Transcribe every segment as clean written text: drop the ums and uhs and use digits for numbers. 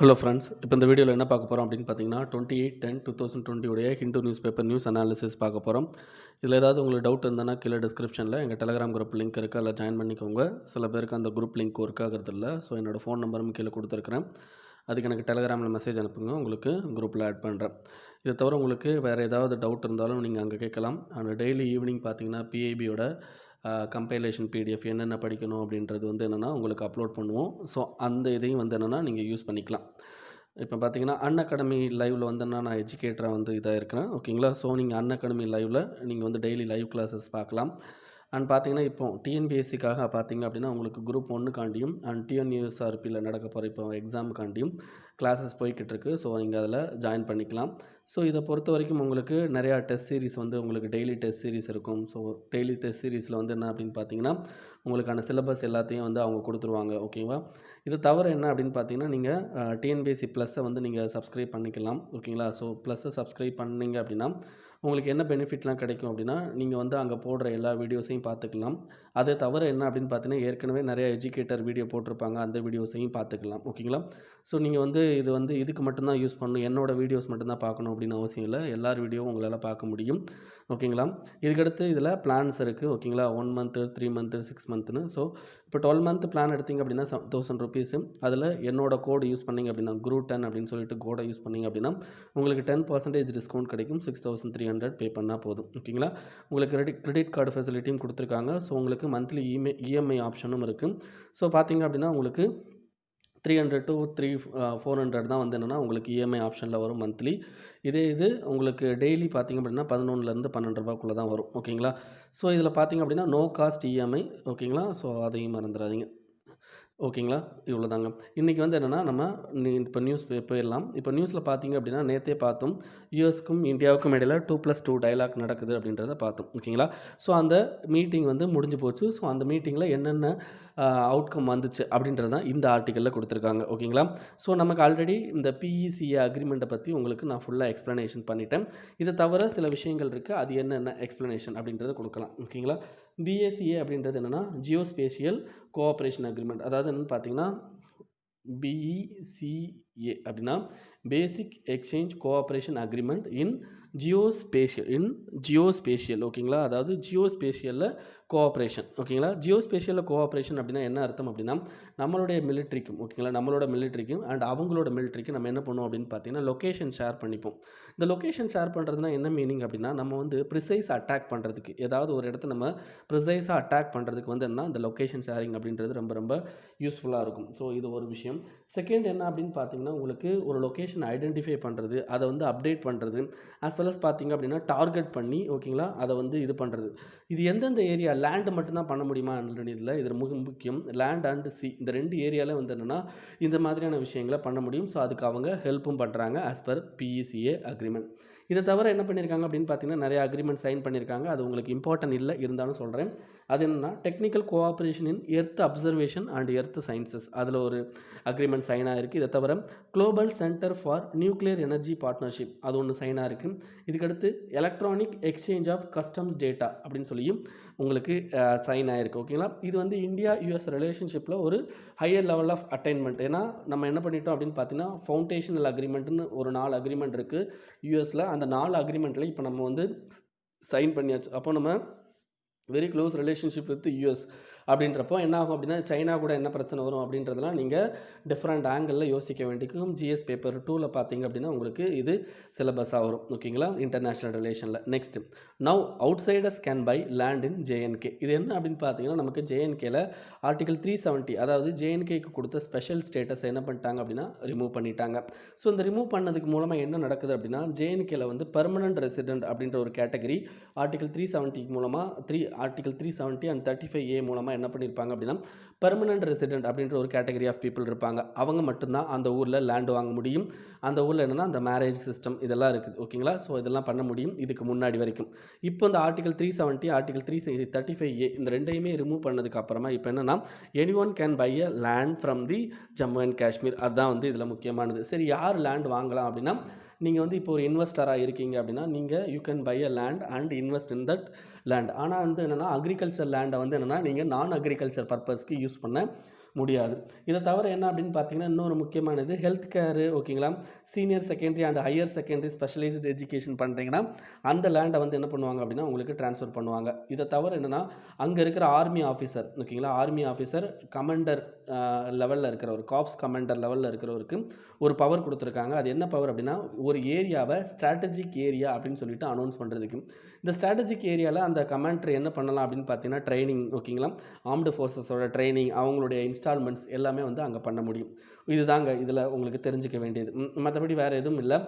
Hello friends. இப்போ இந்த வீடியோவில் என்ன பார்க்க போகிறோம் அப்படின்னு பார்த்தீங்கன்னா 28/10/2020 உடைய Hindu news paper news analysis பார்க்க போகிறோம். இதில் ஏதாவது உங்களுக்கு டவுட் இருந்ததுன்னா கீழே டிஸ்கிரிப்ஷனில் எங்கள் டெலகிராம் குரூப் லிங்க் இருக்குது, அதில் ஜாயின் பண்ணிக்கோங்க. சில பேருக்கு அந்த குரூப் லிங்க் ஒர்க் ஆகிறது இல்லை. ஸோ என்னோடய ஃபோன் நம்பரும் கீழே கொடுத்துருக்குறேன். அதுக்கு எனக்கு டெலகிராமில் மெசேஜ் அனுப்புங்க, உங்களுக்கு குரூப்பில் ஆட் பண்ணுறேன். இதை தவிர உங்களுக்கு வேறு ஏதாவது டவுட் இருந்தாலும் நீங்கள் அங்கே கேட்கலாம். அண்ட் டெய்லி ஈவினிங் பார்த்தீங்கன்னா பிஐபியோட கம்பைலேஷன் பிடிஎஃப் என்னென்ன படிக்கணும் அப்படின்றது என்னென்னா உங்களுக்கு அப்லோட் பண்ணுவோம். ஸோ அந்த இதையும் என்னென்னா நீங்கள் யூஸ் பண்ணிக்கலாம். இப்போ பார்த்தீங்கன்னா அன்அகாடமி லைவில் நான் எஜுகேட்டராக இதாக இருக்கிறேன். ஓகேங்களா. ஸோ நீங்கள் அன்அகாடமி லைவில் நீங்கள் டெய்லி லைவ் கிளாஸஸ் பார்க்கலாம். அண்ட் பார்த்தீங்கன்னா இப்போ டிஎன்பிஎஸ்சிக்காக பார்த்தீங்க அப்படின்னா உங்களுக்கு குரூப் 1காண்டியும் அண்ட் டிஎன்யூஎஸ்ஆர்பியில் நடக்க போகிற இப்போ எக்ஸாமுக்காண்டியும் கிளாஸஸ் போய்கிட்டு இருக்கு. ஸோ நீங்கள் அதில் ஜாயின் பண்ணிக்கலாம். ஸோ இதை பொறுத்த வரைக்கும் உங்களுக்கு நிறையா டெஸ்ட் சீரிஸ் உங்களுக்கு டெய்லி டெஸ்ட் சீரிஸ் இருக்கும். ஸோ டெய்லி டெஸ்ட் சீரிஸில் என்ன அப்படின்னு பார்த்தீங்கன்னா உங்களுக்கான சிலபஸ் எல்லாத்தையும் அவங்க கொடுத்துருவாங்க. ஓகேவா. இது தவிர என்ன அப்படின்னு பார்த்தீங்கன்னா நீங்கள் டிஎன்பிஎஸ்சி ப்ளஸ்ஸை நீங்கள் சப்ஸ்கிரைப் பண்ணிக்கலாம். ஓகேங்களா. ஸோ ப்ளஸ்ஸை சப்ஸ்கிரைப் பண்ணிங்க அப்படின்னா உங்களுக்கு என்ன பெனிஃபிட்லாம் கிடைக்கும் அப்படின்னா நீங்கள் அங்கே போடுற எல்லா வீடியோஸையும் பார்த்துக்கலாம். அதை தவிர என்ன அப்படின்னு பார்த்தீங்கன்னா ஏற்கனவே நிறைய எஜுகேட்டர் வீடியோ போட்டிருப்பாங்க, அந்த வீடியோஸையும் பார்த்துக்கலாம். ஓகேங்களா. ஸோ நீங்கள் இது இதுக்கு மட்டும்தான் யூஸ் பண்ணணும், என்னோட வீடியோஸ் மட்டும்தான் பார்க்கணும் அப்படின்னு அவசியம் இல்லை. எல்லார் வீடியோவும் உங்களால் பார்க்க முடியும். ஓகேங்களா. இதுக்கடுத்து இதில் பிளான்ஸ் இருக்குது. ஓகேங்களா. 1 மந்த்து, 3 மந்த்து, 6 மந்த்துன்னு. ஸோ இப்போ 12 மந்த் பிளான் எடுத்திங்க அப்படின்னா 1000 ருபீஸு. அதில் என்னோட கோடு யூஸ் பண்ணிங்க அப்படின்னா GRU10 அப்படின்னு சொல்லிட்டு கோடை யூஸ் பண்ணிங்க அப்படின்னா உங்களுக்கு 10% டிஸ்கவுண்ட் கிடைக்கும். 6300 பே பண்ணால் போதும். ஓகேங்களா. உங்களுக்கு கிரெடிட் கார்டு ஃபெசிலிட்டியும் கொடுத்துருக்காங்க. ஸோ உங்களுக்கு மந்த்லி இஎம்ஐ ஆப்ஷனும் இருக்குது. ஸோ பார்த்தீங்க அப்படின்னா உங்களுக்கு 300 to 400 தான் என்னென்னா உங்களுக்கு இஎம்ஐ ஆப்ஷனில் வரும் மந்த்லி. இது உங்களுக்கு டெய்லி பார்த்தீங்க அப்படின்னா 11லேருந்து 12 ரூபாய்க்குள்ளே தான் வரும். ஓகேங்களா. ஸோ இதில் பார்த்தீங்க அப்படின்னா நோ காஸ்ட் இஎம்ஐ. ஓகேங்களா. ஸோ அதையும் மறந்துடாதீங்க. ஓகேங்களா. இவ்வளோதாங்க. இன்றைக்கி என்னென்னா நம்ம இப்போ நியூஸ் போயிடலாம். இப்போ நியூஸில் பார்த்தீங்க அப்படின்னா நேற்றே பார்த்தோம், யூஎஸ்க்கும் இந்தியாவுக்கும் இடையில் 2+2 டயலாக் நடக்குது அப்படின்றத பார்த்தோம். ஓகேங்களா. ஸோ அந்த மீட்டிங் முடிஞ்சு போச்சு. ஸோ அந்த மீட்டிங்கில் என்னென்ன அவுட்கம் வந்துச்சு அப்படின்றது தான் இந்த ஆர்டிக்கலில் கொடுத்துருக்காங்க. ஓகேங்களா. ஸோ நமக்கு ஆல்ரெடி இந்த பிஇசிஏ அக்ரிமெண்ட்டை பற்றி உங்களுக்கு நான் ஃபுல்லாக எக்ஸ்ப்ளனேஷன் பண்ணிட்டேன். இதை தவிர சில விஷயங்கள் இருக்குது, அது என்னென்ன எக்ஸ்ப்ளனேஷன் அப்படின்றத கொடுக்கலாம். ஓகேங்களா. பிஎஸ்சிஏ அப்படின்றது என்னென்னா ஜியோஸ்பேஷியல் கோஆப்ரேஷன் அக்ரிமெண்ட். அதாவது என்னென்னு பார்த்தீங்கன்னா பிஇசிஏ அப்படின்னா பேசிக் எக்ஸ்சேஞ்ச் கோஆப்ரேஷன் அக்ரிமெண்ட் இன் ஜியோஸ்பேஷியல். ஓகேங்களா. அதாவது ஜியோஸ்பேஷியலில் கோஆப்ரேஷன். ஓகேங்களா. ஜியோஸ்பேஷியலில் கோஆப்ரேஷன் அப்படின்னா என்ன அர்த்தம் அப்படின்னா நம்மளுடைய மிலிட்ரிக்கும் ஓகேங்களா நம்மளோட மிலிட்ரிக்கும் அண்ட் அவங்களோட மிலிட்ரிக்கும் நம்ம என்ன பண்ணுவோம் அப்படின்னு பார்த்தீங்கன்னா லொக்கேஷன் ஷேர் பண்ணிப்போம். இந்த லொக்கேஷன் ஷேர் பண்ணுறதுனா என்ன மீனிங் அப்படின்னா நம்ம ப்ரிசைஸ் அட்டாக் பண்ணுறதுக்கு ஏதாவது ஒரு இடத்த நம்ம ப்ரிசைஸாக அட்டாக் பண்ணுறதுக்கு என்ன இந்த லொக்கேஷன் ஷேரிங் அப்படின்றது ரொம்ப ரொம்ப யூஸ்ஃபுல்லாக இருக்கும். ஸோ இது ஒரு விஷயம். செகண்ட் என்ன அப்படின்னு பார்த்தீங்கன்னா உங்களுக்கு ஒரு லொக்கேஷன் ஐடென்டிஃபை பண்ணுறது, அதை அப்டேட் பண்ணுறது, ஆஸ் வெல் அஸ் பார்த்தீங்க அப்படின்னா டார்கெட் பண்ணி ஓகேங்களா அதை இது பண்ணுறது. இது எந்தெந்த ஏரியா லேண்டு மட்டும்தான் பண்ண முடியுமா இல்லை, இது மிக முக்கியம். லேண்ட் அண்ட் சி இந்த 2 ஏரியாவில் என்னென்னா இந்த மாதிரியான விஷயங்களை பண்ண முடியும். ஸோ அதுக்கு அவங்க ஹெல்ப்பும் பண்ணுறாங்க ஆஸ் பர் பிஇசிஏ அக்ரிமெண்ட். இதை தவிர என்ன பண்ணியிருக்காங்க அப்படின்னு பார்த்தீங்கன்னா நிறைய அக்ரிமெண்ட் சைன் பண்ணியிருக்காங்க. அது உங்களுக்கு இம்பார்ட்டன்ட் இல்லை, இருந்தாலும் சொல்கிறேன். அது என்னென்னா technical cooperation in earth observation and earth sciences, அதில் ஒரு அக்ரிமெண்ட் சைன் ஆகிருக்கு. இதை தவிர global centre for nuclear energy partnership அது ஒன்று சைன் ஆகிருக்கு. இதுக்கடுத்து electronic exchange of customs data அப்படின்னு சொல்லியும் உங்களுக்கு சைன் ஆகிருக்கு. ஓகேங்களா. இது இந்தியா யூஎஸ் ரிலேஷன்ஷிப்பில் ஒரு ஹையர் லெவல் ஆஃப் அட்டைன்மெண்ட். ஏன்னா நம்ம என்ன பண்ணிட்டோம் அப்படின்னு பார்த்தீங்கன்னா ஃபவுண்டேஷனல் அக்ரிமெண்ட்னு ஒரு 4 அக்ரிமெண்ட் இருக்குது யூஎஸில். அந்த 4 அக்ரிமெண்ட்டில் இப்போ நம்ம சைன் பண்ணியாச்சு. அப்போ நம்ம very close relationship with US அப்படின்றப்போ என்ன ஆகும் அப்படின்னா சைனா கூட என்ன பிரச்சனை வரும் அப்படின்றதுலாம் நீங்கள் டிஃப்ரெண்ட் ஆங்கிளில் யோசிக்க வேண்டிக்கும். ஜிஎஸ் பேப்பர் 2ல் பார்த்தீங்க அப்படின்னா உங்களுக்கு இது சிலபஸாக வரும். ஓகேங்களா. இன்டர்நேஷ்னல் ரிலேஷனில். Next now outsiders can buy land in JNK. இது என்ன அப்படின்னு பார்த்தீங்கன்னா நமக்கு ஜேஎன்கேல ஆர்டிகல் 370 அதாவது ஜேஎன்கேக்கு கொடுத்த ஸ்பெஷல் ஸ்டேட்டஸ் என்ன பண்ணிட்டாங்க அப்படின்னா ரிமூவ் பண்ணிட்டாங்க. ஸோ இந்த ரிமூவ் பண்ணதுக்கு மூலமாக என்ன நடக்குது அப்படின்னா ஜேஎன்கேல பெர்மனன்ட் ரெசிடென்ட் அப்படின்ற ஒரு கேட்டகரி ஆர்டிகல் 370 மூலமாக ஆர்டிகல் 370 அண்ட் 35A மூலமாக என்ன பண்ணியிருப்பாங்க அப்படின்னா பெர்மனன்ட் ரெசிடென்ட் அப்படின்ற ஒரு கேட்டகரி ஆஃப் பீப்புள் இருப்பாங்க. அவங்க மட்டும்தான் அந்த ஊரில் லேண்ட் வாங்க முடியும். அந்த ஊரில் என்னென்னா அந்த மேரேஜ் சிஸ்டம் இதெல்லாம் இருக்குது. ஓகேங்களா. ஸோ இதெல்லாம் பண்ண முடியும் இதுக்கு முன்னாடி வரைக்கும். இப்போ இந்த ஆர்டிகல் 370 ஆர்டிகல் 335A இந்த ரெண்டையுமே ரிமூவ் பண்ணதுக்கு அப்புறமா இப்போ என்னென்னா anyone can buy a land from the Jammu and Kashmir. அதுதான் இதில் முக்கியமானது. சரி, யார் லேண்ட் வாங்கலாம் அப்படின்னா நீங்கள் இப்போ ஒரு இன்வெஸ்டராக இருக்கீங்க அப்படின்னா நீங்கள் you can buy a land and invest in that land. ஆனால் என்னென்னா அக்ரிகல்ச்சர் லேண்டை என்னென்னா நீங்கள் நான் அக்ரிகல்ச்சர் பர்பஸ்க்கு யூஸ் பண்ண முடியாது. இதை தவிர என்ன அப்படின்னு பார்த்தீங்கன்னா, இன்னொரு முக்கியமானது ஹெல்த் கேரு ஓகேங்களா, senior secondary and higher secondary specialised education பண்ணுறீங்கன்னா அந்த லேண்டை வந்து என்ன பண்ணுவாங்க அப்படின்னா உங்களுக்கு ட்ரான்ஸ்ஃபர் பண்ணுவாங்க. இதை தவிர என்னென்னா அங்கே இருக்கிற ஆர்மி ஆஃபீஸர் ஓகேங்களா, ஆர்மி ஆஃபீஸர் கமாண்டர் லெவலில் இருக்கிற ஒரு காப்ஸ் கமாண்டர் லெவலில் இருக்கிறவருக்கு ஒரு பவர் கொடுத்துருக்காங்க. அது என்ன பவர் அப்படின்னா, ஒரு ஏரியாவை ஸ்ட்ராட்டஜிக் ஏரியா அப்படின்னு சொல்லிட்டு அனௌன்ஸ் பண்ணுறதுக்கு. இந்த ஸ்ட்ராட்டஜிக் ஏரியாவில் அந்த கமாண்டர் என்ன பண்ணலாம் அப்படின்னு பார்த்தீங்கன்னா ட்ரைனிங் ஓகேங்களா, ஆர்ம்டு ஃபோர்ஸஸோட ட்ரைனிங், அவங்களுடைய இன்ஸ்டால்மெண்ட்ஸ் எல்லாமே வந்து அங்கே பண்ண முடியும். இதுதாங்க இதில் உங்களுக்கு தெரிஞ்சுக்க வேண்டியது. மற்றபடி வேறு எதுவும் இல்லை.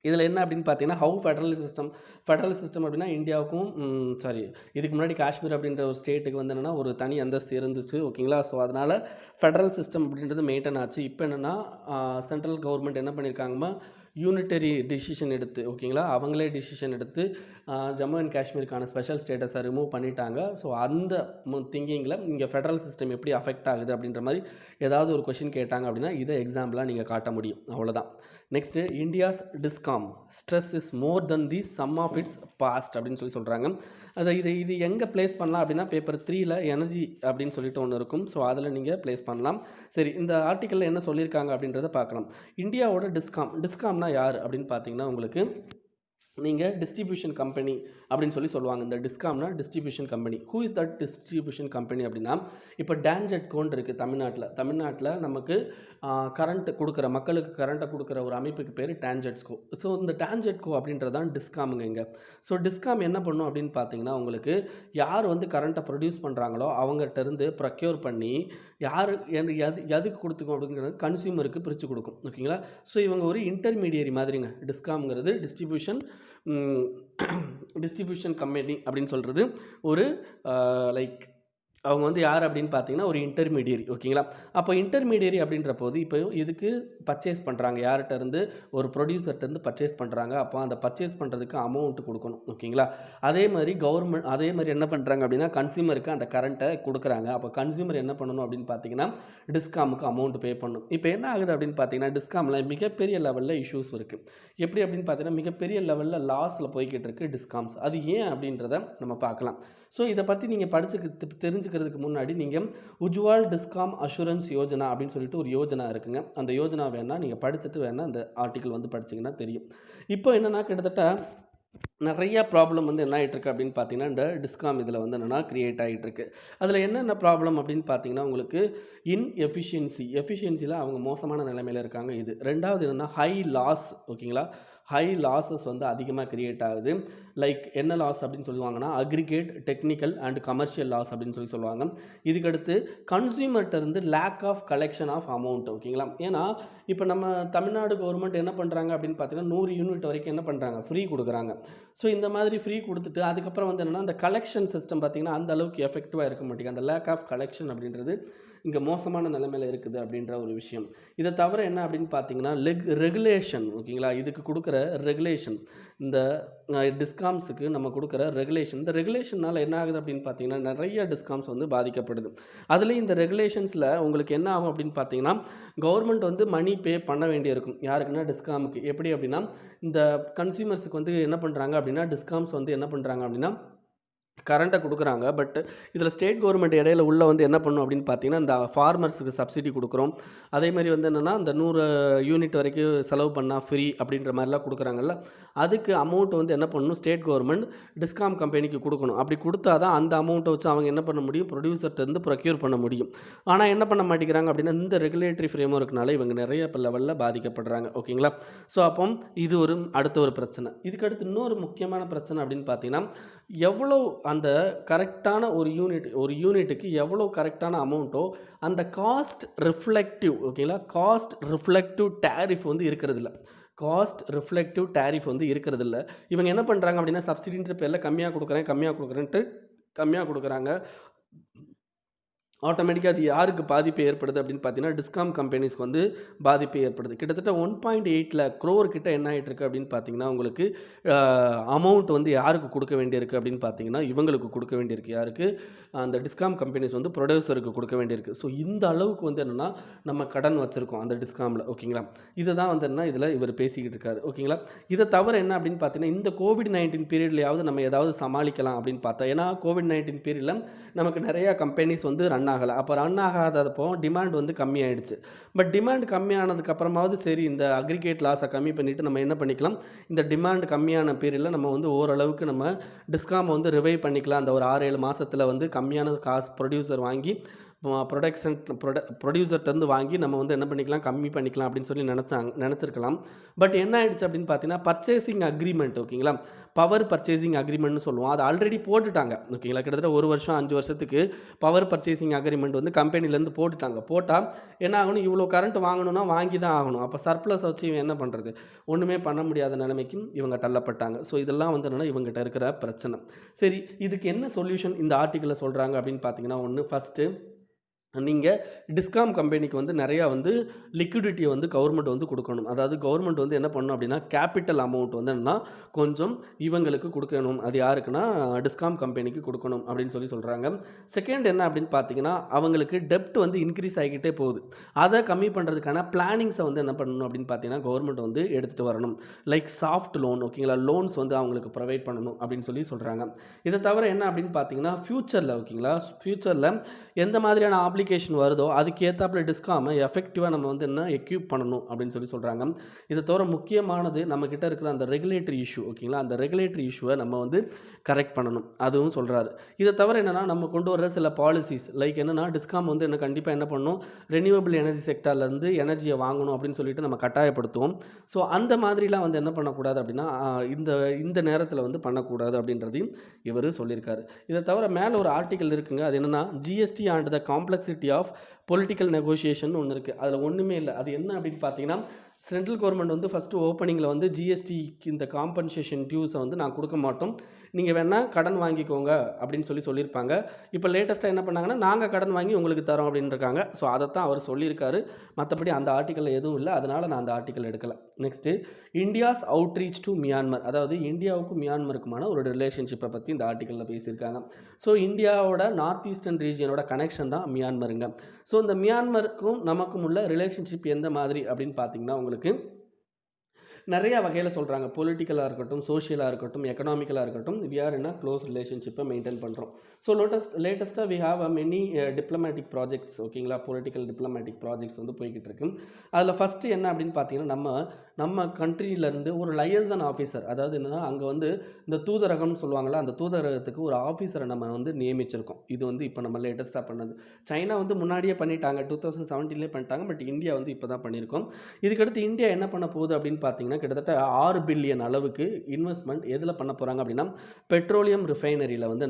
இதில் என்ன அப்படின்னு பார்த்தீங்கன்னா ஹவு ஃபெடரல் சிஸ்டம் அப்படின்னா இந்தியாவுக்கும் இதுக்கு முன்னாடி காஷ்மீர் அப்படின்ற ஒரு ஸ்டேட்டுக்கு வந்து என்னென்னா ஒரு தனி அந்தஸ்து இருந்துச்சு ஓகேங்களா. ஸோ அதனால் ஃபெடரல் சிஸ்டம் அப்படின்றது மெயின்டைன் ஆச்சு. இப்போ என்னென்னா சென்ட்ரல் கவர்மெண்ட் என்ன பண்ணியிருக்காங்கன்னா யூனிட்டரி டிசிஷன் எடுத்து ஓகேங்களா, அவங்களே டிசிஷன் எடுத்து ஜம்மு அண்ட் காஷ்மீருக்கான ஸ்பெஷல் ஸ்டேட்டஸை ரிமூவ் பண்ணிட்டாங்க. ஸோ அந்த திங்கிங்கில் இங்கே ஃபெடரல் சிஸ்டம் எப்படி அஃபெக்ட் ஆகுது அப்படின்ற மாதிரி ஏதாவது ஒரு கொஷின் கேட்டாங்க அப்படின்னா இதை எக்ஸாம்பிளாக நீங்கள் காட்ட முடியும். அவ்வளோதான். Next India's discom stress is more than the sum of its past அப்படின்னு சொல்கிறாங்க. இது எங்கே ப்ளேஸ் பண்ணலாம் அப்படின்னா பேப்பர் 3ல் எனர்ஜி அப்படின்னு சொல்லிட்டு ஒன்று இருக்கும். ஸோ அதில் நீங்கள் ப்ளேஸ் பண்ணலாம். சரி, இந்த ஆர்டிக்கலில் என்ன சொல்லியிருக்காங்க அப்படின்றத பார்க்கலாம். இந்தியாவோட டிஸ்காம்னா யார் அப்படின்னு பார்த்தீங்கன்னா உங்களுக்கு நீங்கள் டிஸ்ட்ரிபியூஷன் கம்பெனி அப்படின்னு சொல்லுவாங்க. இந்த டிஸ்காம்னா distribution company. Who is that distribution company அப்படின்னா, இப்போ டான்ஜெட்கோன்னு இருக்குது தமிழ்நாட்டில் நமக்கு கரண்ட் கொடுக்குற மக்களுக்கு கரண்ட்டை கொடுக்குற ஒரு அமைப்புக்கு பேர் டான்ஜெட்ஸ்கோ. ஸோ இந்த டான்ஜெட்கோ அப்படின்றது தான் டிஸ்காமுங்க இங்கே. ஸோ டிஸ்காம் என்ன பண்ணும் அப்படின்னு பார்த்தீங்கன்னா உங்களுக்கு யார் வந்து கரண்ட்டை ப்ரொடியூஸ் பண்ணுறாங்களோ அவங்ககிட்ட இருந்து ப்ரொக்யூர் பண்ணி யார் எதுக்கு கொடுத்துக்கும் அப்படிங்கிறது கன்சியூமருக்கு பிரித்து கொடுக்கும் ஓகேங்களா. ஸோ இவங்க ஒரு இன்டர்மீடியரி மாதிரிங்க. டிஸ்காம்ங்கிறது டிஸ்ட்ரிபியூஷன் கம்பெனி அப்படின்னு சொல்கிறது ஒரு லைக் அவங்க வந்து யார் அப்படின்னு பார்த்தீங்கன்னா ஒரு இன்டர்மீடியரி ஓகேங்களா. அப்போ இன்டர்மீடியரி அப்படின்ற போது இப்போ இதுக்கு பர்ச்சேஸ் பண்ணுறாங்க, யார்கிட்ட இருந்து ஒரு ப்ரொடியூசர்கிட்டருந்து பர்ச்சேஸ் பண்ணுறாங்க. அப்போ அந்த பர்ச்சேஸ் பண்ணுறதுக்கு அமௌண்ட் கொடுக்கணும் ஓகேங்களா. அதே மாதிரி என்ன பண்ணுறாங்க அப்படின்னா கன்சியூமருக்கு அந்த கரண்ட்டை கொடுக்குறாங்க. அப்போ கன்சியூமர் என்ன பண்ணணும் அப்படின்னு பார்த்தீங்கன்னா டிஸ்காமுக்கு அமௌண்ட் பே பண்ணணும். இப்போ என்ன ஆகுது அப்படின்னு பார்த்தீங்கன்னா டிஸ்காமில் மிகப்பெரிய லெவலில் இஷ்யூஸ் இருக்குது. எப்படி அப்படின்னு பார்த்தீங்கன்னா மிகப்பெரிய லெவலில் லாஸில் போய்கிட்டு இருக்குது டிஸ்காம்ஸ். அது ஏன் அப்படின்றத நம்ம பார்க்கலாம். ஸோ இதை பற்றி நீங்கள் தெரிஞ்சுக்கிறதுக்கு முன்னாடி நீங்கள் உஜ்வால் டிஸ்காம் அஷூரன்ஸ் யோஜனா அப்படின்னு சொல்லிட்டு ஒரு யோஜனா இருக்குங்க. அந்த யோஜனா வேணால் நீங்கள் படிச்சுட்டு வேணால் அந்த ஆர்டிக்கல் வந்து படிச்சிங்கன்னா தெரியும். இப்போ என்னென்னா கிட்டத்தட்ட நிறைய ப்ராப்ளம் வந்து என்ன ஆகிட்டுருக்கு அப்படின்னு பார்த்தீங்கன்னா இந்த டிஸ்காம் இதில் வந்து என்னென்னா க்ரியேட் ஆகிட்டுருக்கு. அதில் என்னென்ன ப்ராப்ளம் அப்படின்னு பார்த்தீங்கன்னா உங்களுக்கு எஃபிஷியன்சியில் அவங்க மோசமான நிலைமையில் இருக்காங்க. இது ரெண்டாவது என்னென்னா ஹை லாஸ் ஓகேங்களா. ஹை லாஸஸ் வந்து அதிகமாக க்ரியேட் ஆகுது. லைக் என்ன லாஸ் அப்படின்னு சொல்லுவாங்கன்னா aggregate, technical and commercial loss அப்படின்னு சொல்லுவாங்க. இதுக்கடுத்து கன்சியூமர்கிட்ட இருந்து lack of collection of amount ஓகேங்களா. ஏன்னா இப்போ நம்ம தமிழ்நாடு கவர்மெண்ட் என்ன பண்ணுறாங்க அப்படின்னு பார்த்தீங்கன்னா 100 யூனிட் வரைக்கும் என்ன பண்ணுறாங்க ஃப்ரீ கொடுக்குறாங்க. ஸோ இந்த மாதிரி ஃப்ரீ கொடுத்துட்டு அதுக்கப்புறம் வந்து என்னென்னா அந்த கலெக்ஷன் சிஸ்டம் பார்த்திங்கன்னா அந்த அளவுக்கு எஃபெக்டிவாக இருக்க மாட்டேங்குது. அந்த லேக் ஆஃப் கலெக்ஷன் அப்படின்றது இங்கே மோசமான நிலைமையில் இருக்குது அப்படின்ற ஒரு விஷயம். இதை தவிர என்ன அப்படின்னு பார்த்தீங்கன்னா ரெகுலேஷன் ஓகேங்களா. இதுக்கு கொடுக்குற ரெகுலேஷன், இந்த டிஸ்காம்ஸுக்கு நம்ம கொடுக்குற ரெகுலேஷன், இந்த ரெகுலேஷனால் என்ன ஆகுது அப்படின்னு பார்த்தீங்கன்னா நிறைய டிஸ்காம்ஸ் வந்து பாதிக்கப்படுது. அதுலேயும் இந்த ரெகுலேஷன்ஸில் உங்களுக்கு என்ன ஆகும் அப்படின்னு பார்த்தீங்கன்னா கவர்மெண்ட் வந்து மணி பே பண்ண வேண்டியிருக்கும். யாருக்குன்னா டிஸ்காமுக்கு. எப்படி அப்படின்னா இந்த கன்சியூமர்ஸுக்கு வந்து என்ன பண்ணுறாங்க அப்படின்னா டிஸ்காம்ஸ் வந்து என்ன பண்ணுறாங்க அப்படின்னா கரண்ட்டை கொடுக்குறாங்க. பட் இதில் ஸ்டேட் கவர்மெண்ட் இடையில உள்ள வந்து என்ன பண்ணும் அப்படின்னு பார்த்தீங்கன்னா இந்த ஃபார்மர்ஸுக்கு சப்சிடி கொடுக்குறோம். அதேமாதிரி வந்து என்னென்னா இந்த 100 யூனிட் வரைக்கும் செலவு பண்ணால் ஃப்ரீ அப்படின்ற மாதிரிலாம் கொடுக்குறாங்கல்ல, அதுக்கு அமௌண்ட் வந்து என்ன பண்ணணும் ஸ்டேட் கவர்மெண்ட் டிஸ்காம் கம்பெனிக்கு கொடுக்கணும். அப்படி கொடுத்தா தான் அந்த அமௌண்ட்டை வச்சு அவங்க என்ன பண்ண முடியும் ப்ரொடியூசர்கிட்டருந்து ப்ரொக்யூர் பண்ண முடியும். ஆனால் என்ன பண்ண மாட்டேங்கிறாங்க அப்படின்னா இந்த ரெகுலேட்டரி ஃப்ரேம் ஒர்க்னால இவங்க நிறைய லெவலில் பாதிக்கப்படுறாங்க ஓகேங்களா. ஸோ அப்போ இது அடுத்த ஒரு பிரச்சனை. இதுக்கடுத்து இன்னொரு முக்கியமான பிரச்சனை அப்படின்னு பார்த்தீங்கன்னா எவ்வளோ அந்த கரெக்டான ஒரு யூனிட்டுக்கு எவ்வளோ கரெக்டான அமௌண்ட்டோ அந்த காஸ்ட் ரிஃப்ளெக்டிவ் ஓகேங்களா. காஸ்ட் ரிஃப்ளெக்டிவ் டேரிஃப் வந்து இருக்கிறதில்ல. இவங்க என்ன பண்ணுறாங்க அப்படின்னா சப்சிடின்ற பேரில் கம்மியாக கொடுக்குறாங்க. ஆட்டோமேட்டிக்காக அது யாருக்கு பாதிப்பு ஏற்படுது அப்படின்னு பார்த்தீங்கன்னா டிஸ்காம் கம்பெனிஸ்க்கு வந்து பாதிப்பு ஏற்படுது. கிட்டத்தட்ட 1.8 lakh crore கிட்ட என்ன ஆகிட்டு இருக்குது அப்படின்னு பார்த்தீங்கன்னா உங்களுக்கு அமௌண்ட் வந்து யாருக்கு கொடுக்க வேண்டியிருக்கு அப்படின்னு பார்த்தீங்கன்னா இவங்களுக்கு கொடுக்க வேண்டியிருக்கு. யாருக்கு? அந்த டிஸ்காம் கம்பெனிஸ் வந்து ப்ரொடியூசருக்கு கொடுக்க வேண்டியிருக்கு. ஸோ இந்த அளவுக்கு வந்து என்னென்னா நம்ம கடன் வச்சுருக்கோம் அந்த டிஸ்காமில் ஓகேங்களா. இதை தான் வந்து என்ன இதில் இவர் பேசிக்கிட்டு இருக்காரு ஓகேங்களா. இதை தவிர என்ன அப்படின்னு பார்த்தீங்கன்னா இந்த COVID-19 பீரியட்லையாவது நம்ம ஏதாவது சமாளிக்கலாம் அப்படின்னு பார்த்தா, ஏன்னா COVID-19 பீரியடில் நமக்கு நிறையா கம்பெனிஸ் வந்து ரன் ஆகலை. அப்போ ரன் ஆகாதப்போ டிமாண்ட் வந்து கம்மியாயிடுச்சு. பட் டிமாண்ட் கம்மியானதுக்கு அப்புறமாவது சரி இந்த அக்ரிகேட் லாஸை கம்மி பண்ணிவிட்டு நம்ம என்ன பண்ணிக்கலாம், இந்த டிமாண்ட் கம்மியான பீரியடில் நம்ம வந்து ஓரளவுக்கு நம்ம டிஸ்காம் வந்து ரிவைவ் பண்ணிக்கலாம். அந்த ஒரு 6-7 மாதத்தில் வந்து கம்மியான காசு ப்ரொடியூசர் வாங்கி ப்ரொடியூசர்ட்டேருந்து வாங்கி நம்ம வந்து என்ன பண்ணிக்கலாம், கம்மி பண்ணிக்கலாம் அப்படின்னு சொல்லி நினச்சிருக்கலாம். பட் என்ன ஆயிடுச்சு அப்படின்னு பார்த்தீங்கன்னா, பர்ச்சேசிங் அக்ரிமெண்ட் ஓகேங்களா, பவர் பர்ச்சேசிங் அக்ரிமெண்ட்னு சொல்லுவோம். அது ஆல்ரெடி போட்டுட்டாங்க ஓகேங்களா. கிட்டத்தட்ட 1 வருஷம் 5 வருஷத்துக்கு பவர் பர்ச்சேசிங் அக்ரிமெண்ட் வந்து கம்பெனிலேருந்து போட்டுட்டாங்க. போட்டால் என்ன ஆகணும், இவ்வளோ கரண்ட் வாங்கணும்னா வாங்கி தான் ஆகணும். அப்போ சர்ப்ளஸ் வச்சு இவன் என்ன பண்ணுறது, ஒன்றுமே பண்ண முடியாத நிலைமைக்கும் இவங்க தள்ளப்பட்டாங்க. ஸோ இதெல்லாம் வந்து என்னென்னா இவங்ககிட்ட இருக்கிற பிரச்சனை. சரி, இதுக்கு என்ன சொல்யூஷன் இந்த ஆர்டிக்கிளில் சொல்கிறாங்க அப்படின்னு பார்த்தீங்கன்னா, ஒன்று ஃபஸ்ட்டு நீங்கள் டிஸ்காம் கம்பெனிக்கு வந்து நிறையா வந்து லிக்விடிட்டியை வந்து கவர்மெண்ட் வந்து கொடுக்கணும். அதாவது கவர்மெண்ட் வந்து என்ன பண்ணணும் அப்படின்னா, கேபிட்டல் அமௌண்ட் வந்து என்னன்னா கொஞ்சம் இவங்களுக்கு கொடுக்கணும். அது யாருக்குன்னா டிஸ்காம் கம்பெனிக்கு கொடுக்கணும் அப்படின்னு சொல்லி சொல்கிறாங்க. செகண்ட் என்ன அப்படின்னு பார்த்தீங்கன்னா, அவங்களுக்கு டெப்ட் வந்து இன்க்ரீஸ் ஆகிக்கிட்டே போகுது. அதை கம்மி பண்ணுறதுக்கான பிளானிங்ஸை வந்து என்ன பண்ணணும் அப்படின்னு பார்த்தீங்கன்னா, கவர்மெண்ட் வந்து எடுத்துகிட்டு வரணும். லைக் சாஃப்ட் லோன் ஓகேங்களா, லோன்ஸ் வந்து அவங்களுக்கு ப்ரொவைட் பண்ணணும் அப்படின்னு சொல்லி சொல்கிறாங்க. இதை தவிர என்ன அப்படின்னு பார்த்தீங்கன்னா, ஃப்யூச்சரில் ஓகேங்களா, ஃப்யூச்சரில் எந்த மாதிரியான அப்ளிகேஷன் வருதோ அதுக்கு ஏற்றாப்புல டிஸ்காமை எஃபெக்டிவாக நம்ம வந்து என்ன எக்யூப் பண்ணணும் அப்படின்னு சொல்லி சொல்கிறாங்க. இதை தவிர முக்கியமானது நம்மக்கிட்ட இருக்கிற அந்த ரெகுலேட்டரி இஷ்யூ ஓகேங்களா, அந்த ரெகுலேட்டரி இஷ்யூவை நம்ம வந்து கரெக்ட் பண்ணணும் அதுவும் சொல்கிறாரு. இதை தவிர என்னென்னா நம்ம கொண்டு வர சில பாலிசிஸ் லைக் என்னென்னா டிஸ்காம் வந்து என்ன கண்டிப்பாக என்ன பண்ணணும், ரெனியூவபிள் எனர்ஜி செக்டார்லேருந்து எனர்ஜியை வாங்கணும் அப்படின்னு சொல்லிட்டு நம்ம கட்டாயப்படுத்துவோம். ஸோ அந்த மாதிரிலாம் வந்து என்ன பண்ணக்கூடாது அப்படின்னா இந்த இந்த நேரத்தில் வந்து பண்ணக்கூடாது அப்படின்றதையும் இவர் சொல்லியிருக்காரு. இதை தவிர மேலே ஒரு ஆர்டிக்கல் இருக்குங்க, அது என்னென்னா GST and the complexity of political negotiation ஒன்று இருக்குது. அதில் ஒன்றுமே இல்லை. அது என்ன அப்படின்னு பார்த்தீங்கன்னா, சென்ட்ரல் கவர்மெண்ட் வந்து ஃபஸ்ட்டு ஓப்பனிங்கில் வந்து ஜிஎஸ்டிக்கு இந்த காம்பன்சேஷன் டியூஸை வந்து நான் கொடுக்க மாட்டோம், நீங்கள் வேணால் கடன் வாங்கிக்கோங்க அப்படின்னு சொல்லியிருப்பாங்க. இப்போ லேட்டஸ்ட்டாக என்ன பண்ணாங்கன்னா, நாங்கள் கடன் வாங்கி உங்களுக்கு தரோம் அப்படின்னு இருக்காங்க. ஸோ அதைத்தான் அவர் சொல்லியிருக்காரு. மற்றபடி அந்த ஆர்டிக்கலில் எதுவும் இல்லை, அதனால் நான் அந்த ஆர்டிக்கல் எடுக்கலை. Next India's outreach to Myanmar, அதாவது இந்தியாவுக்கும் மியான்மருக்குமான ஒரு ரிலேஷன்ஷிப்பை பற்றி இந்த ஆர்டிக்கலில் பேசியிருக்காங்க. ஸோ இந்தியாவோட நார்த் ஈஸ்டர்ன் ரீஜியனோட கனெக்ஷன் தான் மியான்மருங்க. ஸோ இந்த மியான்மருக்கும் நமக்கும் உள்ள ரிலேஷன்ஷிப் எந்த மாதிரி அப்படின்னு பார்த்தீங்கன்னா, உங்களுக்கு நிறைய வகையில் சொல்கிறாங்க. பொலிட்டிக்கலாக இருக்கட்டும், சோஷியலாக இருக்கட்டும், எக்கனாமிக்கலாக இருக்கட்டும், we are in a close ரிலேஷன்ஷிப்பை மெயின்டைன் பண்ணுறோம். ஸோ லேட்டஸ்ட்டாக we have a many diplomatic projects ஓகேங்களா, பொலிட்டிக்கல் டிப்ளமேட்டிக் ப்ராஜெக்ட்ஸ் வந்து போய்கிட்டு இருக்கு. அதில் ஃபஸ்ட்டு என்ன அப்படின்னு பார்த்தீங்கன்னா, நம்ம கண்ட்ரியிலேருந்து ஒரு லயசன் ஆஃபீஸர், அதாவது என்னென்னா அங்கே வந்து இந்த தூதரகம்னு சொல்லுவாங்களா, அந்த தூதரகத்துக்கு ஒரு ஆஃபீஸரை நம்ம வந்து நியமிச்சிருக்கோம். இது வந்து இப்போ நம்ம லேட்டஸ்ட்டாக பண்ணது. சைனா வந்து முன்னாடியே பண்ணிட்டாங்க, 2017 பண்ணிட்டாங்க. பட் இந்தியா வந்து இப்போ தான் பண்ணியிருக்கோம். இதுக்கடுத்து இந்தியா என்ன பண்ண போகுது அப்படின்னு பார்த்தீங்கன்னா, கிட்டத்தட்ட 6 பில்லியன் அளவுக்கு இன்வெஸ்ட்மெண்ட் எதில் பண்ண போகிறாங்க அப்படின்னா, பெட்ரோலியம் ரிஃபைனரியில் வந்து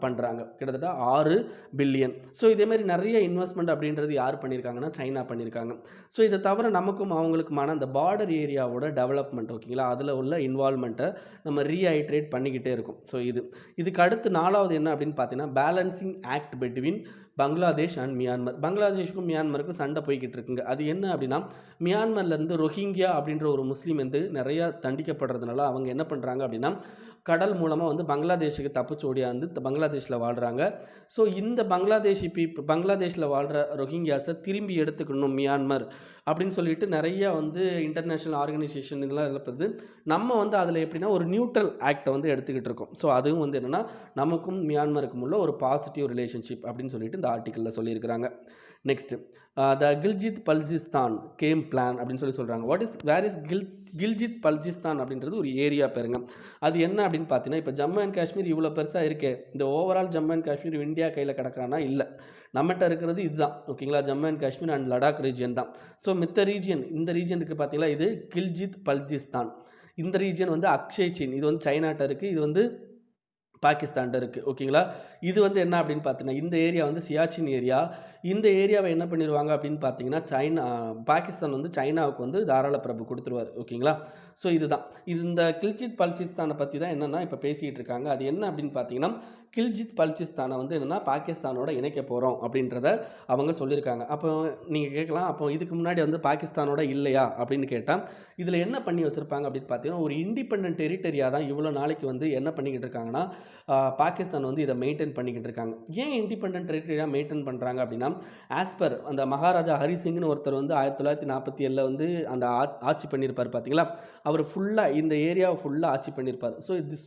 பண்ணுறாங்க. கிட்டத்தட்ட 6 பில்லியன். ஸோ இதேமாதிரி நிறைய இன்வெஸ்ட்மெண்ட் அப்படின்றது யார் பண்ணியிருக்காங்கன்னா, சைனா பண்ணியிருக்காங்க. ஸோ இதை தவிர நமக்கும் அவங்களுக்குமான அந்த பார்டர் ஏரியாவோட டெவலப்மெண்ட் ஓகேங்களா, அதில் உள்ள இன்வால்மெண்ட்டை நம்ம ரீஹைட்ரேட் பண்ணிக்கிட்டே இருக்கும். ஸோ இதுக்கு அடுத்து 4வது என்ன அப்படின்னு பார்த்தீங்கன்னா, balancing act between Bangladesh and Myanmar. பங்களாதேஷுக்கும் மியான்மருக்கும் சண்டை போய்கிட்டு இருக்குங்க. அது என்ன அப்படின்னா, மியான்மர்லேருந்து ரோஹிங்கியா அப்படின்ற ஒரு முஸ்லீம் வந்து நிறையா தண்டிக்கப்படுறதுனால அவங்க என்ன பண்ணுறாங்க அப்படின்னா, கடல் மூலமாக வந்து பங்களாதேஷுக்கு தப்பிச்சு ஓடியாந்து பங்களாதேஷில் வாழ்கிறாங்க. ஸோ இந்த பங்களாதேஷில் வாழ்கிற ரோஹிங்கியாஸை திரும்பி எடுத்துக்கணும் மியான்மர் அப்படின்னு சொல்லிட்டு நிறைய வந்து இன்டர்நேஷ்னல் ஆர்கனைசேஷன் இதெல்லாம் பார்த்து நம்ம வந்து அதில் எப்படின்னா ஒரு நியூட்ரல் ஆக்டை வந்து எடுத்துக்கிட்டு இருக்கோம். ஸோ அதுவும் வந்து என்னென்னா நமக்கும் மியான்மருக்கும் உள்ள ஒரு பாசிட்டிவ் ரிலேஷன்ஷிப் அப்படின்னு சொல்லிட்டு இந்த ஆர்டிக்கலில் சொல்லியிருக்கிறாங்க. Next the Gilgit Baltistan game plan அப்படின்னு சொல்கிறாங்க. வேர் இஸ் கில்ஜித் பல்ஜிஸ்தான் அப்படின்றது ஒரு ஏரியா பேருங்க. அது என்ன அப்படின்னு பார்த்தீங்கன்னா, இப்போ ஜம்மு அண்ட் காஷ்மீர் இவ்வளோ பெருசாக இருக்கே, இந்த overall Jammu and Kashmir India கையில் கிடக்கானா இல்லை, நம்மகிட்ட இருக்கிறது இதுதான் ஓகேங்களா, Jammu and Kashmir and Ladakh region தான். ஸோ மித்த ரீஜியன், இந்த ரீஜனுக்கு பார்த்தீங்களா இது கில்ஜித் பல்ஜிஸ்தான். இந்த ரீஜியன் வந்து அக்ஷய் சீன், இது வந்து சைனாட்ட இருக்குது, இது வந்து பாகிஸ்தான்கிட்ட இருக்குது ஓகேங்களா. இது வந்து என்ன அப்படின்னு பார்த்தீங்கன்னா, இந்த ஏரியா வந்து சியாச்சின் ஏரியா. இந்த ஏரியாவை என்ன பண்ணிடுவாங்க அப்படின்னு பார்த்தீங்கன்னா, பாகிஸ்தான் வந்து சைனாவுக்கு வந்து தாராள பிரபு கொடுத்துருவார் ஓகேங்களா. ஸோ இதுதான் இந்த கில்ஜித் பல்ஜிஸ்தானை பற்றி தான் என்னென்னா இப்போ பேசிகிட்டு இருக்காங்க. அது என்ன அப்படின்னு பார்த்தீங்கன்னா, கில்ஜித் பல்ஜிஸ்தானை வந்து என்னென்னா பாகிஸ்தானோட இணைக்க போகிறோம் அப்படின்றத அவங்க சொல்லியிருக்காங்க. அப்போ நீங்கள் கேட்கலாம், அப்போ இதுக்கு முன்னாடி வந்து பாகிஸ்தானோட இல்லையா அப்படின்னு கேட்டால், இதில் என்ன பண்ணி வச்சுருப்பாங்க அப்படின்னு பார்த்தீங்கன்னா, ஒரு இண்டிபெண்டன்ட் டெரிட்டரியாக தான் இவ்வளோ நாளைக்கு வந்து என்ன பண்ணிக்கிட்டு இருக்காங்கன்னா, பாகிஸ்தான் வந்து இதை மெயின்டைன் பண்ணிக்கிட்டு இருக்காங்க. ஏன் இண்டிபெண்டன்ட் டெரிட்டரியாக மெயின்டைன் பண்ணுறாங்க அப்படின்னா, ஆஸ்பர் அந்த மகாராஜா ஹரிசிங்னு ஒருத்தர் வந்து 1947 வந்து அந்த ஆட்சி பண்ணியிருப்பார் பார்த்தீங்களா, அவர் ஃபுல்லாக இந்த ஏரியாவை ஃபுல்லாக ஆட்சி பண்ணியிருப்பார். ஸோ திஸ்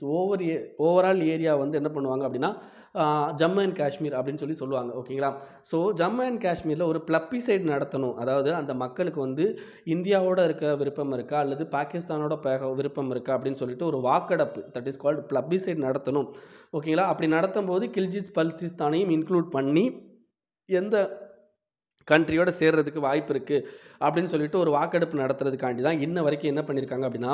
ஓவரால் ஏரியா வந்து என்ன பண்ணுவாங்க அப்படின்னா அப்படின்னா ஜம்மு அண்ட் காஷ்மீர் அப்படின்னு சொல்லுவாங்க. ஓகேங்களா? ஸோ ஜம்மு அண்ட் காஷ்மீரில் ஒரு ப்ளப்பிசைட் நடத்தணும். அதாவது அந்த மக்களுக்கு வந்து இந்தியாவோட இருக்க விருப்பம் இருக்கா அல்லது பாகிஸ்தானோட விருப்பம் இருக்கா அப்படின்னு சொல்லிட்டு ஒரு வாக்கெடுப்பு, தட் இஸ் கால்டு ப்ளப்பிசைட் நடத்தணும். ஓகேங்களா? அப்படி நடத்தும்போது கில்ஜித் பல்திஸ்தானையும் இன்க்ளூட் பண்ணி எந்த கண்ட்ரியோட சேர்றதுக்கு வாய்ப்பு இருக்குது அப்படின்னு சொல்லிட்டு ஒரு வாக்கெடுப்பு நடத்துறதுக்காண்டி தான் இன்ன வரைக்கும் என்ன பண்ணியிருக்காங்க அப்படின்னா,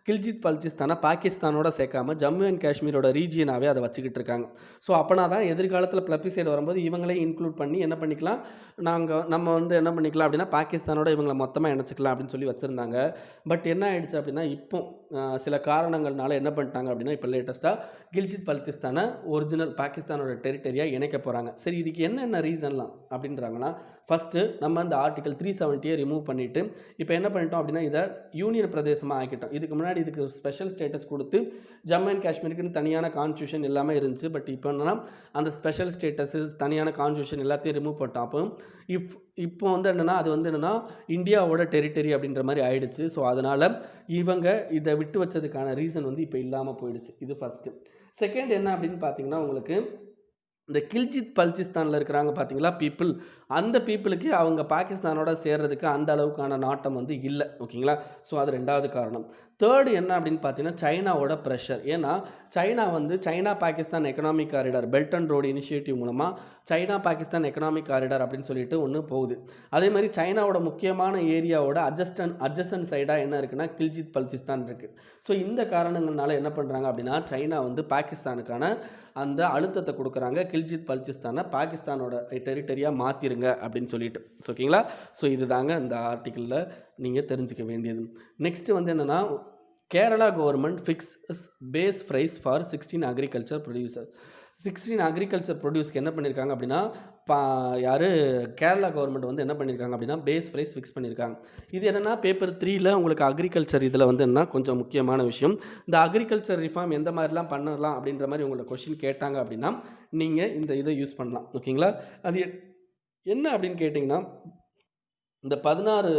கில்ஜித் பல்திஸ்தானை பாகிஸ்தானோட சேர்க்காம ஜம்மு அண்ட் காஷ்மீரோட ரீஜியனாகவே அதை வச்சுக்கிட்டு இருக்காங்க. ஸோ அப்போனா தான் எதிர்காலத்தில் ப்ளப்பிசைடு வரும்போது இவங்களையும் இன்க்ளூட் பண்ணி என்ன பண்ணிக்கலாம், நம்ம வந்து என்ன பண்ணிக்கலாம் அப்படின்னா பாகிஸ்தானோட இவங்களை மொத்தமாக இணைச்சிக்கலாம் அப்படின்னு சொல்லி வச்சுருந்தாங்க. பட் என்ன ஆயிடுச்சு அப்படின்னா, இப்போ சில காரணங்கள்னால என்ன பண்ணிட்டாங்க அப்படின்னா, இப்போ லேட்டஸ்ட்டாக கில்ஜித் பல்திஸ்தானை ஒரிஜினல் பாகிஸ்தானோட டெரிட்டரியாக இணைக்க போகிறாங்க. சரி, இதுக்கு என்னென்ன ரீசன்லாம் அப்படின்றாங்கன்னா, ஃபஸ்ட்டு நம்ம இந்த ஆர்டிகல் 370 ரிமூவ் பண்ணிவிட்டு இப்போ என்ன பண்ணிட்டோம் அப்படின்னா, இதை யூனியன் பிரதேசமாக ஆக்கிட்டோம். இதுக்கு முன்னாடி இதுக்கு ஸ்பெஷல் ஸ்டேட்டஸ் கொடுத்து ஜம்மு அண்ட் காஷ்மீருக்குன்னு தனியான கான்ஸ்டியூஷன் எல்லாமே இருந்துச்சு. பட் இப்போ என்னன்னா அந்த ஸ்பெஷல் ஸ்டேட்டஸு தனியான கான்ஸ்டியூஷன் எல்லாத்தையும் ரிமூவ் பண்ணிட்டோம். அப்போ இப்போ வந்து என்னென்னா அது வந்து என்னென்னா இந்தியாவோட டெரிட்டரி அப்படின்ற மாதிரி ஆயிடுச்சு. ஸோ அதனால் இவங்க இதை விட்டு வச்சதுக்கான ரீசன் வந்து இப்போ இல்லாமல் போயிடுச்சு. இது ஃபஸ்ட்டு. செகண்ட் என்ன அப்படின்னு பார்த்தீங்கன்னா, உங்களுக்கு இந்த கில்ஜித் பல்திஸ்தானில் இருக்கிறாங்க பார்த்தீங்களா பீப்புள், அந்த பீப்புளுக்கு அவங்க பாகிஸ்தானோட சேர்றதுக்கு அந்த அளவுக்கான நாட்டம் வந்து இல்லை. ஓகேங்களா? ஸோ அது ரெண்டாவது காரணம். தேர்டு என்ன அப்படின்னு பார்த்தீங்கன்னா, சைனாவோட ப்ரெஷர். ஏன்னா சைனா வந்து China Pakistan economic corridor, belt and road initiative மூலமாக சைனா பாகிஸ்தான் எக்கனாமிக் காரிடார் அப்படின்னு சொல்லிட்டு ஒன்று போகுது. அதே மாதிரி சைனாவோட முக்கியமான ஏரியாவோட அட்ஜஸ்டன் சைடாக என்ன இருக்குன்னா கில்ஜித் பல்திஸ்தான் இருக்குது. ஸோ இந்த காரணங்கள்னால என்ன பண்ணுறாங்க அப்படின்னா, சைனா வந்து பாகிஸ்தானுக்கான அந்த அழுத்தத்தை கொடுக்குறாங்க, கில்ஜித் பல்திஸ்தானை பாகிஸ்தானோட டெரிட்டரியாக மாற்றிருங்க அப்படின்னு சொல்லிட்டு. ஓகேங்களா? ஸோ இது தாங்க இந்த ஆர்டிக்கிளில் நீங்கள் தெரிஞ்சுக்க வேண்டியது. நெக்ஸ்ட்டு வந்து என்னென்னா, Kerala government fix base price for 16 agriculture producer. 16 agriculture ப்ரொடியூஸ்க்கு என்ன பண்ணியிருக்காங்க அப்படின்னா, யார் கேரளா கவர்மெண்ட் வந்து என்ன பண்ணியிருக்காங்க அப்படின்னா பேஸ் ப்ரைஸ் ஃபிக்ஸ் பண்ணியிருக்காங்க. இது என்னென்னா பேப்பர் 3ல் உங்களுக்கு அக்ரிகல்ச்சர் இதில் வந்து என்ன கொஞ்சம் முக்கியமான விஷயம். இந்த அக்ரிகல்ச்சர் ரிஃபார்ம் எந்த மாதிரிலாம் பண்ணலாம் அப்படின்ற மாதிரி உங்களை கொஷின் கேட்டாங்க அப்படின்னா நீங்கள் இந்த இதை யூஸ் பண்ணலாம். ஓகேங்களா? அது என்ன அப்படின்னு கேட்டிங்கன்னா, இந்த 16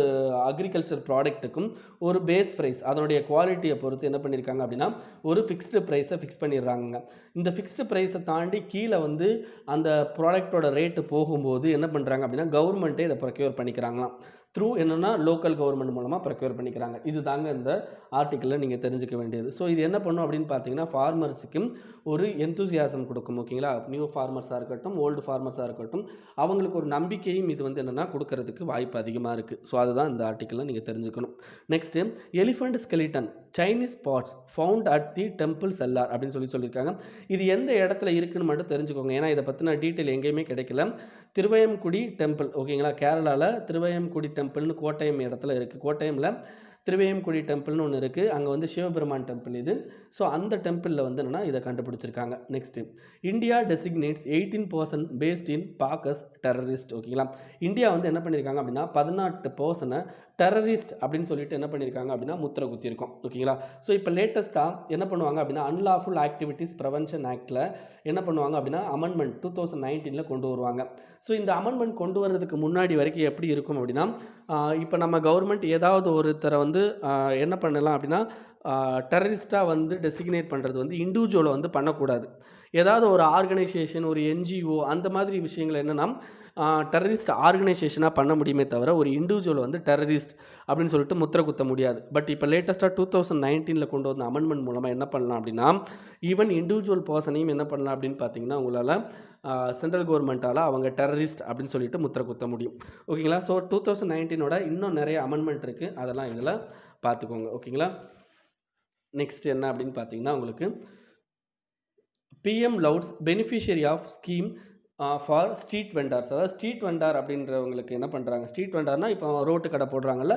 அக்ரிகல்ச்சர் ப்ராடக்ட்டுக்கும் ஒரு பேஸ் ப்ரைஸ் அதனுடைய குவாலிட்டியை பொறுத்து என்ன பண்ணியிருக்காங்க அப்படின்னா ஒரு ஃபிக்ஸ்டு ப்ரைஸை ஃபிக்ஸ் பண்ணிடுறாங்க. இந்த ஃபிக்ஸ்டு ப்ரைஸை தாண்டி கீழே வந்து அந்த ப்ராடக்டோட ரேட்டு போகும்போது என்ன பண்ணுறாங்க அப்படின்னா கவர்மெண்ட்டே இதை ப்ரொக்யூர் பண்ணிக்கிறாங்களாம். த்ரூ என்னென்னா லோக்கல் கவர்மெண்ட் மூலமாக ப்ரொக்யூர் பண்ணிக்கிறாங்க. இது தாங்க இந்த ஆர்டிக்கிளில் நீங்கள் தெரிஞ்சுக்க வேண்டியது. ஸோ இது என்ன பண்ணும் அப்படின்னு பார்த்தீங்கன்னா, ஃபார்மர்ஸுக்கும் ஒரு எந்தூசியாசம் கொடுக்கும். ஓகேங்களா? நியூ ஃபார்மர்ஸாக இருக்கட்டும், ஓல்டு ஃபார்மர்ஸாக இருக்கட்டும், அவங்களுக்கு ஒரு நம்பிக்கையும் இது வந்து என்னென்னா கொடுக்கறதுக்கு வாய்ப்பு அதிகமாக இருக்குது. ஸோ அதுதான் இந்த ஆர்டிக்கிளில் நீங்கள் தெரிஞ்சுக்கணும். Next, elephant skeleton Chinese parts found at the temple cellar அப்படின்னு சொல்லியிருக்காங்க. இது எந்த இடத்துல இருக்குன்னு மட்டும் தெரிஞ்சுக்கோங்க. ஏன்னா இதை பற்றின டீட்டெயில் எங்கேயுமே கிடைக்கல. திருவயம்குடி டெம்பிள், ஓகேங்களா? கேரளாவில் திருவயம்குடி டெம்பிள்னு கோட்டயம் இடத்துல இருக்குது. கோட்டயமில் திருவேயம்குடி டெம்பிள்னு ஒன்று இருக்குது. அங்கே வந்து சிவபெருமான் டெம்பிள் இது. ஸோ அந்த டெம்பிளில் வந்து என்னென்னா இதை கண்டுபிடிச்சிருக்காங்க. Next, India designates 18% based in பாக்கஸ் டெரரிஸ்ட். ஓகேங்களா? இந்தியா வந்து என்ன பண்ணியிருக்காங்க அப்படின்னா 18% டெரரிஸ்ட் அப்படின்னு சொல்லிட்டு என்ன பண்ணியிருக்காங்க அப்படின்னா முத்திரை குத்தியிருக்கோம். ஓகேங்களா? ஸோ இப்போ லேட்டஸ்ட்டாக என்ன பண்ணுவாங்க அப்படின்னா அன்லாஃபுல் ஆக்டிவிட்டீஸ் ப்ரிவென்ஷன் ஆக்டில் என்ன பண்ணுவாங்க அப்படின்னா அமெண்ட்மெண்ட் 2019 கொண்டு வருவாங்க. ஸோ இந்த அமெண்ட்மெண்ட் கொண்டு வர்றதுக்கு முன்னாடி வரைக்கும் எப்படி இருக்கும் அப்படின்னா, இப்போ நம்ம கவர்மெண்ட் ஏதாவது ஒருத்தரை வந்து என்ன பண்ணலாம் அப்படின்னா டெரரிஸ்ட்டாக வந்து டெசிக்னேட் பண்ணுறது வந்து இண்டிவிஜுவலை வந்து பண்ணக்கூடாது. ஏதாவது ஒரு ஆர்கனைசேஷன், ஒரு என்ஜிஓ அந்த மாதிரி விஷயங்கள் என்னென்னா டெரரிஸ்ட் ஆர்கனைசேஷனாக பண்ண முடியுமே தவிர ஒரு இண்டிவிஜுவல் வந்து டெரரிஸ்ட் அப்படின்னு சொல்லிட்டு முத்திரை குத்த முடியாது. பட் இப்போ லேட்டஸ்ட்டாக 2019 கொண்டு வந்த அமெண்ட்மெண்ட் மூலமாக என்ன பண்ணலாம் அப்படின்னா ஈவன் இண்டிவிஜுவல் பர்சனையும் என்ன பண்ணலாம் அப்படின்னு பார்த்தீங்கன்னா உங்களால் சென்ட்ரல் கவர்மெண்ட்டால் அவங்க டெரரிஸ்ட் அப்படின்னு சொல்லிட்டு முத்திரை குத்த முடியும். ஓகேங்களா? ஸோ 2019 இன்னும் நிறைய அமெண்ட்மெண்ட் இருக்குது. அதெல்லாம் இதில் பார்த்துக்கோங்க. ஓகேங்களா? நெக்ஸ்ட் என்ன அப்படின்னு பார்த்தீங்கன்னா உங்களுக்கு PM lauds beneficiary of scheme for street vendors. அதாவது ஸ்ட்ரீட் வெண்டார் அப்படின்றவங்களுக்கு என்ன பண்ணுறாங்க, ஸ்ட்ரீட் வெண்டார்னால் இப்போ ரோட்டு கடை போடுறாங்கல்ல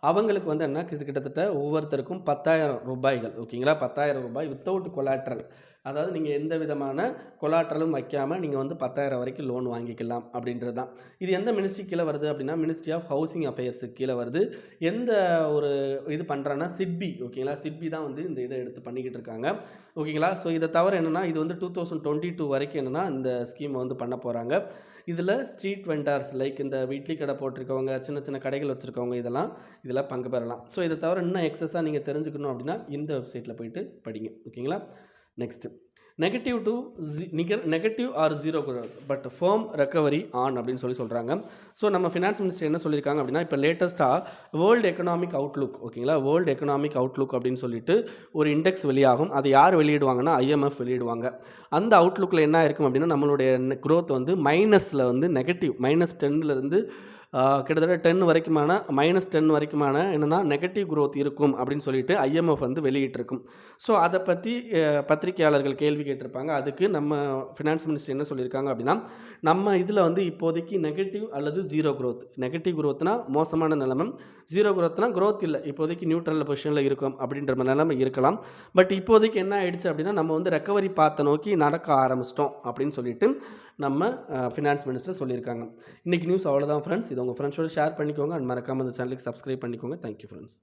அவங்களுக்கு வந்து என்ன கிட்டத்தட்ட ஒவ்வொருத்தருக்கும் 10,000 ரூபாய்கள். ஓகேங்களா? 10,000 ரூபாய் வித்தவுட் கொலாட்ரல். அதாவது நீங்கள் எந்த விதமான கொலாட்ரலும் வைக்காமல் நீங்கள் வந்து 10,000 வரைக்கும் லோன் வாங்கிக்கலாம் அப்படின்றது தான். இது எந்த மினிஸ்ட்ரி கீழே வருது அப்படின்னா மினிஸ்ட்ரி ஆஃப் ஹவுசிங் அஃபேர்ஸுக்கு கீழே வருது. எந்த ஒரு இது பண்ணுறாங்கன்னா சிட்பி. ஓகேங்களா? சிட்பி தான் வந்து இந்த இதை எடுத்து பண்ணிக்கிட்டு இருக்காங்க. ஓகேங்களா? ஸோ இதை தவிர என்னென்னா இது வந்து 2022 வரைக்கும் என்னென்னா இந்த ஸ்கீமை வந்து பண்ண போகிறாங்க. இதில் ஸ்ட்ரீட் வெண்டார்ஸ் லைக் இந்த இட்லி கடை போட்டிருக்கவங்க, சின்ன சின்ன கடைகள் வச்சுருக்கவங்க இதில் பங்கு பெறலாம். ஸோ இதை தவிர இன்னும் எக்ஸஸாக நீங்கள் தெரிஞ்சுக்கணும் அப்படின்னா இந்த வெப்சைட்டில் போய்ட்டு படிங்க. ஓகேங்களா? Next, negative to negative or zero growth but firm recovery on அப்படின்னு சொல்கிறாங்க. ஸோ நம்ம ஃபினான்ஸ் மினிஸ்டர் என்ன சொல்லியிருக்காங்க அப்படின்னா, இப்போ லேட்டஸ்ட்டாக வேர்ல்டு எக்கனாமிக் அவுட்லுக், ஓகேங்களா, வேர்ல்டு எக்கனாமிக் அவுட்லுக் அப்படின்னு சொல்லிட்டு ஒரு இண்டெக்ஸ் வெளியாகும். அது யார் வெளியிடுவாங்கன்னா ஐஎம்எஃப் வெளியிடுவாங்க. அந்த அவுட்லுக்கில் என்ன இருக்கும் அப்படின்னா, நம்மளுடைய growth வந்து மைனஸில் வந்து நெகட்டிவ் -10லேருந்து கிட்டத்தட்ட 10 வரைக்குமான -10 வரைக்குமான என்னென்னா நெகட்டிவ் growth இருக்கும் அப்படின்னு சொல்லிட்டு ஐஎம்எஃப் வந்து வெளியிட்டிருக்கும். ஸோ அதை பற்றி பத்திரிகையாளர்கள் கேள்வி கேட்டிருப்பாங்க. அதுக்கு நம்ம ஃபினான்ஸ் மினிஸ்டர் என்ன சொல்லியிருக்காங்க அப்படின்னா, நம்ம இதில் வந்து இப்போதைக்கு நெகட்டிவ் அல்லது ஜீரோ growth, நெகட்டிவ் growthனா மோசமான நிலைமை, ஜீரோ growthனா growth இல்லை, இப்போதைக்கு நியூட்ரல் பொசிஷனில் இருக்கும் அப்படின்ற நிலைமை இருக்கலாம். பட் இப்போதைக்கு என்ன ஆயிடுச்சு அப்படின்னா, நம்ம வந்து ரெக்கவரி பாத்தை நோக்கி நடக்க ஆரம்பிச்சிட்டோம் அப்படின்னு சொல்லிட்டு நம்ம ஃபினான்ஸ் மினிஸ்டர் சொல்லியிருக்காங்க. இன்றைக்கி நியூஸ் அவ்வளோதான் ஃப்ரெண்ட்ஸ். இது உங்கள் ஃப்ரெண்ட்ஸோடு ஷேர் பண்ணிக்கோங்க அண்ட் மறக்காமல் இந்த சேனலுக்கு சப்ஸ்கிரைப் பண்ணிக்கோங்க. Thank you friends.